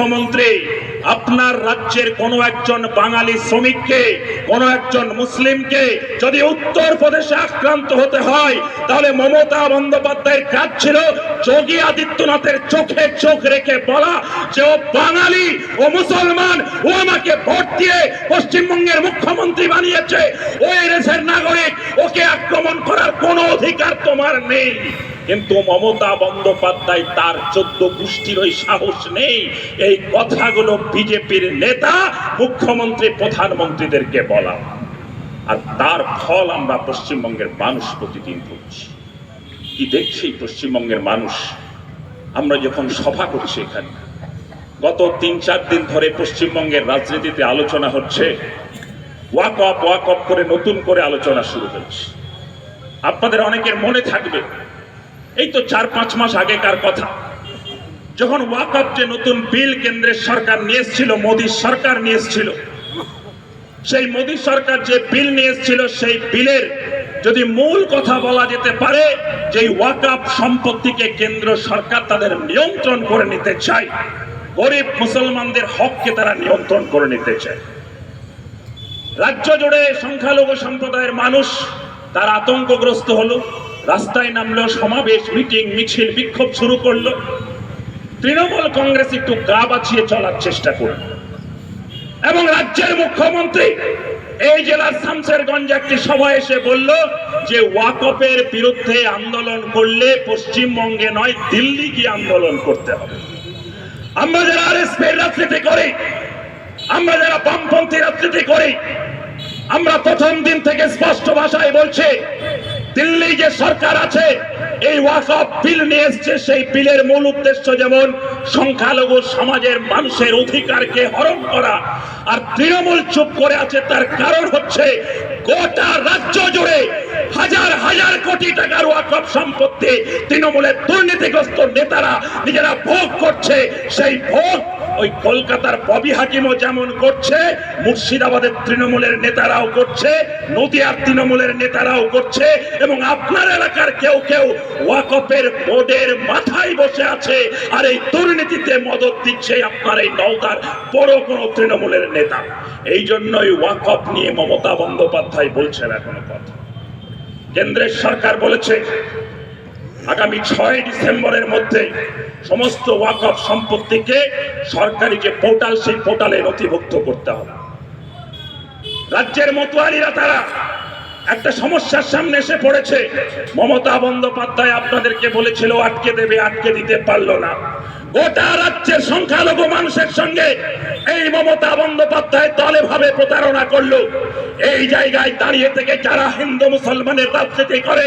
মুখ্যমন্ত্রী আপনার রাজ্যের কোনো একজন বাঙালি শ্রমিককে, কোনো একজন মুসলিমকে যদি উত্তরপ্রদেশে আক্রান্ত হতে হয়, তাহলে মমতা বন্দ্যোপাধ্যায়ের কাজ ছিল যোগী আদিত্যনাথের চোখে চোখ রেখে বলা যে ও বাঙালি, ও মুসলমান, ও আমাকে ভোট দিয়ে পশ্চিমবঙ্গের মুখ্যমন্ত্রী বানিয়েছে, ও এই দেশের নাগরিক, ওকে আক্রমণ করার কোনো অধিকার তোমার নেই। কিন্তু মমতা বন্দ্যোপাধ্যায় তার 14 গোষ্ঠীর ওই সাহস নেই এই কথাগুলো বিজেপির নেতা, মুখ্যমন্ত্রী, প্রধানমন্ত্রীদেরকে বলা। আর তার ফল আমরা পশ্চিমবঙ্গের মানুষ প্রতিদিন ভুগছি। কি দেখছি পশ্চিমবঙ্গের মানুষ? আমরা যখন সভা করছি এখানে, গত 3-4 দিন ধরে পশ্চিমবঙ্গের রাজনীতিতে আলোচনা হচ্ছে, ওয়াকফ করে নতুন করে আলোচনা শুরু হয়েছে। আপনাদের অনেকের মনে থাকবে, এই তো 4-5 মাস আগেকার কথা, যখন ওয়াকফ যে নতুন বিল কেন্দ্রের সরকার নিয়ে এসেছিল, মোদী সরকার নিয়ে এসেছিল, সেই মোদী সরকার যে বিল নিয়ে এসেছিল, সেই বিলের যদি মূল কথা বলা যেতে পারে যে ওয়াকফ সম্পত্তিকে কেন্দ্র সরকার তাদের নিয়ন্ত্রণ করে নিতে চায়, গরিব মুসলমানদের হককে তারা নিয়ন্ত্রণ করে নিতে চায়। রাজ্য জুড়ে সংখ্যালঘু সম্প্রদায়ের মানুষ তারা আতঙ্কগ্রস্ত হলো, রাস্তায় নামলো, সমাবেশ, মিটিং, মিছিল, বিক্ষোভ শুরু করলো। তৃণমূল কংগ্রেস একটু গা বাঁচিয়ে চলার চেষ্টা করল এবং রাজ্যের মুখ্যমন্ত্রী এই জেলার শামশেরগঞ্জে একটি সভায় এসে বলল যে ওয়াকফের বিরুদ্ধে আন্দোলন করলে পশ্চিমবঙ্গে নয়, দিল্লি গিয়ে আন্দোলন করতে হবে। আমরা যারা আরএসপির রাজনীতি করি, আমরা যারা বামপন্থী রাজনীতি করি, আমরা প্রথম দিন থেকে স্পষ্ট ভাষায় বলছি, দিল্লি যে সরকার আছে এই ওয়াকফ বিল নিয়ে এসছে, সেই বিলের মূল উদ্দেশ্য যেমন সংখ্যালঘু সমাজের মানুষের অধিকারকে হরণ করা, আর তৃণমূল চুপ করে আছে তার কারণ হচ্ছে গোটা রাজ্য জুড়ে হাজার হাজার কোটি টাকার ওয়াকফ সম্পত্তি তৃণমূলের দুর্নীতিগ্রস্ত নেতারা নিজেরা ভোগ করছে। সেই ভোগ ওই কলকাতার ববি হাকিমও যেমন করছে, মুর্শিদাবাদের তৃণমূলের নেতারাও করছে, নদিয়ার তৃণমূলের নেতারাও করছে, এবং আপনার এলাকার কেউ কেউ ওয়াকফের বোর্ডের মাথায় বসে আছে আর এই দুর্নীতিতে মদত দিচ্ছে আপনার এই নওদার বড় কোনো তৃণমূলের নেতা। এই জন্যই ওয়াকফ নিয়ে মমতা বন্দ্যোপাধ্যায় বলছেন এখনো কথা। কেন্দ্রের সরকার বলেছে আগামী 6 ডিসেম্বরের মধ্যে সমস্ত ওয়াকফ সম্পত্তিকে সরকারি যে পোর্টাল, সেই পোর্টালে নথিভুক্ত করতে হবে। রাজ্যের মতুয়ারিরা তারা একটা সমস্যার সামনে এসে পড়েছে। মমতা বন্দ্যোপাধ্যায় আপনাদেরকে বলেছিল আটকে দেবে, আটকে দিতে পারলো না। গোটা রাজ্যের সংখ্যালঘু মানুষের সঙ্গে এই মমতা বন্দ্যোপাধ্যায় দলে ভাবে প্রতারণা করলো। এই জায়গায় দাঁড়িয়ে থেকে যারা হিন্দু মুসলমানের রাজনীতি করে